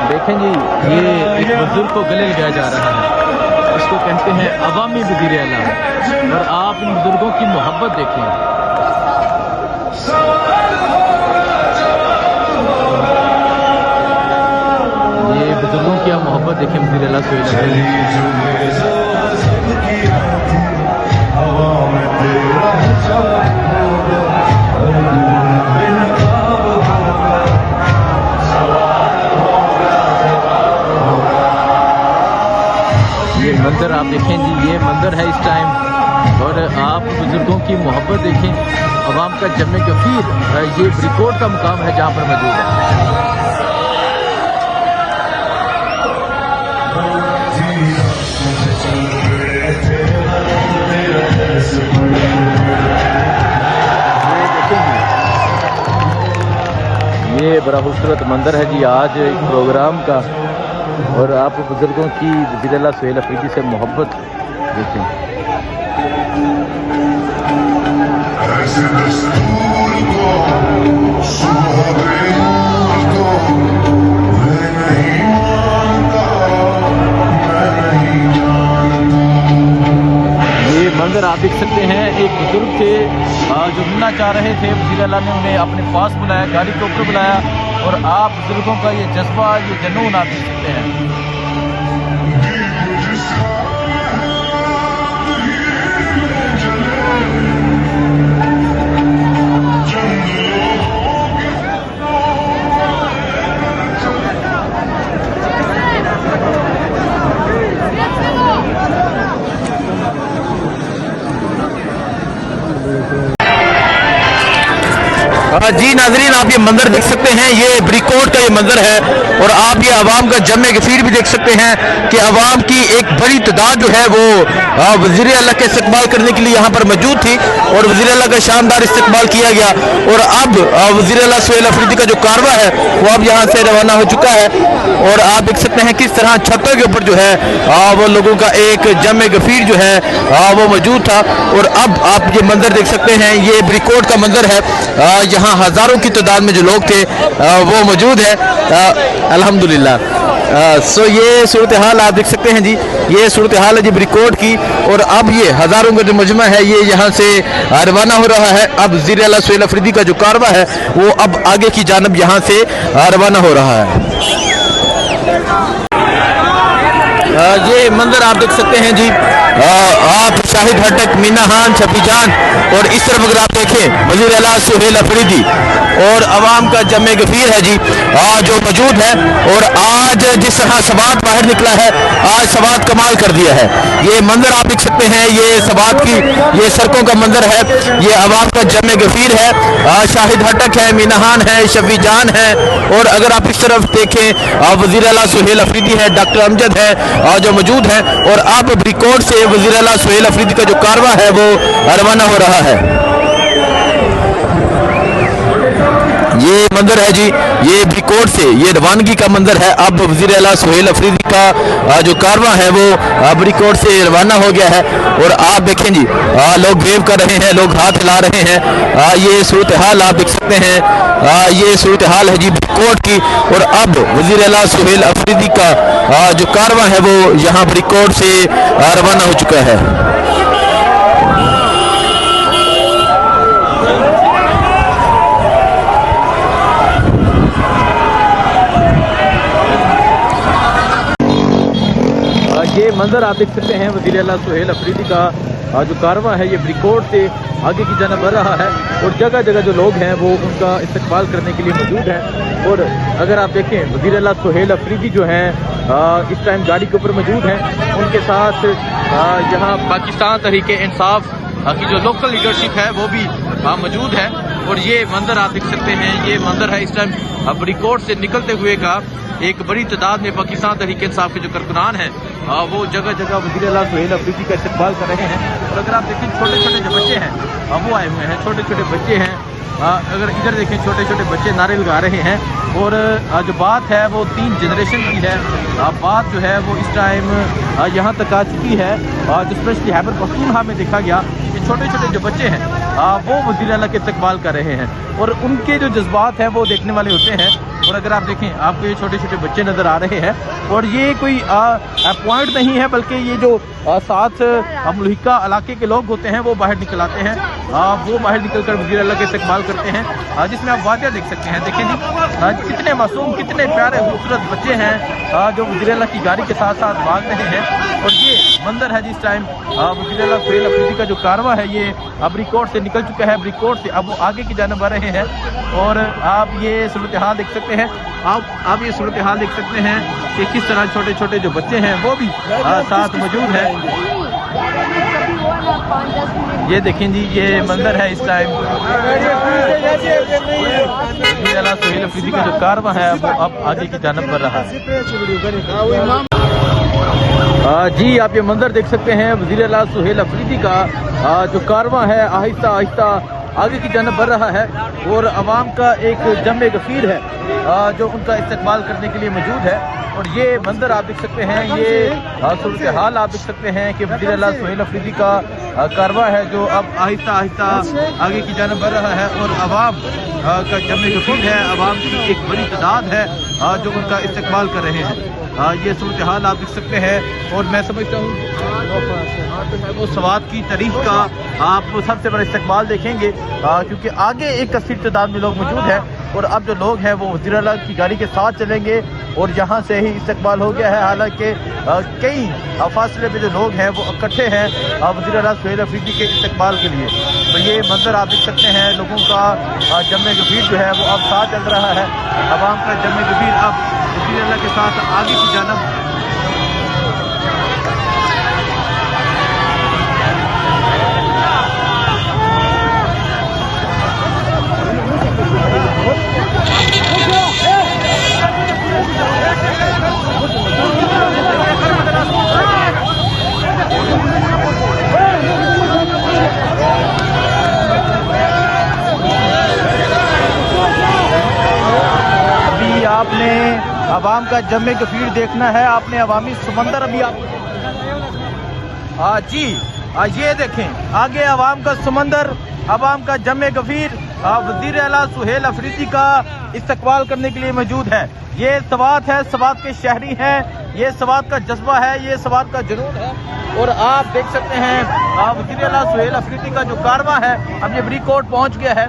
देखें जी, ये एक बुजुर्ग को गले लगाया जा रहा है, इसको कहते हैं अवामी वज़ीर आला। और आप इन बुजुर्गों की मोहब्बत देखें, ये बुजुर्गों की आप मोहब्बत देखें वज़ीर आला सोहेल अफरीदी। मंजर आप देखें जी, ये मंजर है इस टाइम, और आप बुजुर्गों की मोहब्बत देखें। अवाम का जम्मे गफीर, ये ब्रिकोट का मुकाम है जहाँ पर मौजूद है। ये बड़ा खूबसूरत मंजर है जी आज एक प्रोग्राम का, और आप बुजुर्गों की वज़ीर आला सोहेल अफरीदी से मोहब्बत देखें। ये मंजर आप देख सकते हैं, एक बुजुर्ग थे जो मिलना चाह रहे थे, वज़ीर आला ने उन्हें अपने पास बुलाया, गाड़ी के ऊपर बुलाया, और आप बुजुर्गों का ये जज्बा, ये जुनून आप देख सकते हैं। जी नाजरीन, आप ये मंजर देख सकते हैं, ये ब्रिकोट का ये मंजर है, और आप ये अवाम का जम्मे गफीर भी देख सकते हैं कि अवाम की एक बड़ी तादाद जो है वो वज़ीर आला के इस्तकबाल करने के लिए यहाँ पर मौजूद थी, और वज़ीर आला का शानदार इस्तकबाल किया गया। और अब वज़ीर आला सोहेल अफरीदी का जो कारवा है वो अब यहाँ से रवाना हो चुका है, और आप देख सकते हैं किस तरह छतों के ऊपर जो है वो लोगों का एक जम्मे गफीर जो है वो मौजूद था। और अब आप ये मंजर देख सकते हैं, ये ब्रिकोट का मंजर है, यहाँ हजारों की तादाद में जो लोग थे वो मौजूद है अल्हम्दुलिल्लाह। सो ये सूरत हाल आप देख सकते हैं जी, ये सूरत हाल है जी ब्रिकोट की, और अब ये हजारों का जो मजमा है ये यहाँ से रवाना हो रहा है। अब वज़ीर आला सोहेल अफरीदी का जो कारवा है वो अब आगे की जानब यहाँ से रवाना हो रहा है। ये मंजर आप देख सकते हैं जी, आप शाहिद हटक, मीना खान, शफी जान, और इस तरफ अगर आप देखें वज़ीर आला सोहेल अफरीदी और अवाम का जम्मे गफीर है जी जो मौजूद है। और आज जिस तरह सवात बाहर निकला है, आज सवात कमाल कर दिया है। ये मंजर आप देख सकते हैं, ये सवात की ये सड़कों का मंजर है, ये अवाम का जम्मे गफीर है, शाहिद हटक है, मीना खान है, शफी जान है, और अगर आप इस तरफ देखें वज़ीर आला सोहेल अफरीदी है, डॉक्टर अमजद है जो मौजूद है। और अब ब्रिकोट से वज़ीर आला सोहेल अफरीदी का जो कारवा है वो रवाना हो रहा है। ये मंजर है जी, ये ब्रिकोट से ये रवानगी का मंजर है। अब वज़ीर आला सोहेल अफरीदी का जो कारवा है वो ब्रिकोट से रवाना हो गया है। और आप देखें जी, लोग वेव कर रहे हैं, लोग हाथ हिला रहे हैं। ये सूरत हाल आप देख सकते हैं, ये सूरत हाल है जी ब्रिकोट की। और अब वज़ीर आला सोहेल अफरीदी का जो कारवा है वो यहाँ ब्रिकोट से रवाना हो चुका है। ये मंजर आप देख सकते हैं, वज़ीर आला सोहेल अफरीदी का जो कारवा है ये ब्रिकोट से आगे की जानिब बढ़ रहा है, और जगह जगह जो लोग हैं वो उनका इस्तकबाल करने के लिए मौजूद हैं। और अगर आप देखें वज़ीर आला सोहेल अफरीदी जो हैं इस टाइम गाड़ी के ऊपर मौजूद हैं, उनके साथ यहाँ पाकिस्तान तहरीक इंसाफ की जो लोकल लीडरशिप है वो भी मौजूद है। और ये मंजर आप देख सकते हैं, ये मंजर है इस टाइम ब्रिकोट से निकलते हुए का। एक बड़ी तादाद में पाकिस्तान तहरीक इंसाफ के जो कारकुनान हैं वो जगह जगह वज़ीर आला सोहेल अफरीदी का इस्तकबाल कर रहे हैं। और अगर आप देखें छोटे छोटे जो बच्चे हैं वो आए हुए हैं, छोटे छोटे बच्चे हैं। अगर इधर देखें छोटे छोटे बच्चे नारे लगा रहे हैं। और जो बात है वो 3 जनरेशन की है। बात जो है वो इस टाइम यहाँ तक आ चुकी है, जो स्पेशली खैबर पख्तूनख्वा में देखा गया कि छोटे छोटे जो बच्चे हैं वो वज़ीर आला के इस्तकबाल कर रहे हैं और उनके जो जज्बात हैं वो देखने वाले होते हैं। और अगर आप देखें आपको ये छोटे छोटे बच्चे नज़र आ रहे हैं और ये कोई पॉइंट नहीं है, बल्कि ये जो साथ मुल्हिका इलाके के लोग होते हैं वो बाहर निकल आते हैं। वो बाहर निकल कर वज़ीर आला के इस्तकबाल करते हैं, जिसमें आप वाक़या देख सकते हैं। देखें जी कितने मासूम, कितने प्यारे खूबसूरत बच्चे हैं जो वज़ीर आला की गाड़ी के साथ साथ भाग रहे हैं। और ये मंजर है जिस टाइम वज़ीर आला सुहेल अफरीदी का जो कारवां है ये ब्रिकोट से निकल चुका है। ब्रिकोट से अब वो आगे की जानब आ रहे हैं और आप ये सूरत हाल देख सकते हैं। आप ये सूरत हाल देख सकते हैं कि किस तरह छोटे छोटे जो बच्चे हैं वो भी साथ मौजूद हैं। ये देखें जी, ये मंजर है इस टाइम वज़ीर आला सुहेल अफरीदी का जो कारवां है वो अब आगे की जानब बढ़ रहा है। जी आप ये मंजर देख सकते हैं, वज़ीर आला सुहेल अफरीदी का जो कारवां है आहिस्ता आहिस्ता आगे की जानब बढ़ रहा है और अवाम का एक जमे गफीर है जो उनका इस्तकबाल करने के लिए मौजूद है। और ये मंजर आप देख सकते हैं, ये सूरत हाल आप देख सकते हैं कि वज़ीर आला सुहेल अफरीदी का कारवां है जो अब आहिस्ता आहिस्ता आगे की जानब बढ़ रहा है और अवाम का जमे गफीर है, अवाम की एक बड़ी तादाद है जो उनका इस्तकबाल कर रहे हैं। ये सूरत हाल आप देख सकते हैं और मैं समझता हूँ वो सवात की तारीख का आप सबसे बड़ा इस्तकबाल देखेंगे, क्योंकि आगे एक कसीर तादाद में लोग मौजूद हैं और अब जो लोग हैं वो वज़ीर आला की गाड़ी के साथ चलेंगे और यहाँ से ही इस्तकबाल हो गया है। हालांकि कई फासले पे जो लोग हैं वो इकट्ठे हैं वज़ीर आला सुहेल अफरीदी के इस्तकबाल के लिए। तो ये मंजर आप देख सकते हैं, लोगों का जमे गफीर जो है वो अब साथ चल रहा है। अवाम का जमे गफीर अब वज़ीर आला के साथ आगे की जानब आपने अवाम का जमे गफीर देखना है, आपने अवामी समंदर अभी आप जी ये देखें आगे अवाम का समंदर, अवाम का जमे गफीर वज़ीर आला सुहेल अफरीदी का इस्तकबाल करने के लिए मौजूद है। ये सवात है, सवात के शहरी हैं, ये सवात का जज्बा है, ये सवात का जुनून है। और आप देख सकते हैं वज़ीर आला सुहेल अफरीदी का जो कारवां है अब ये ब्रिकोट पहुंच गया है।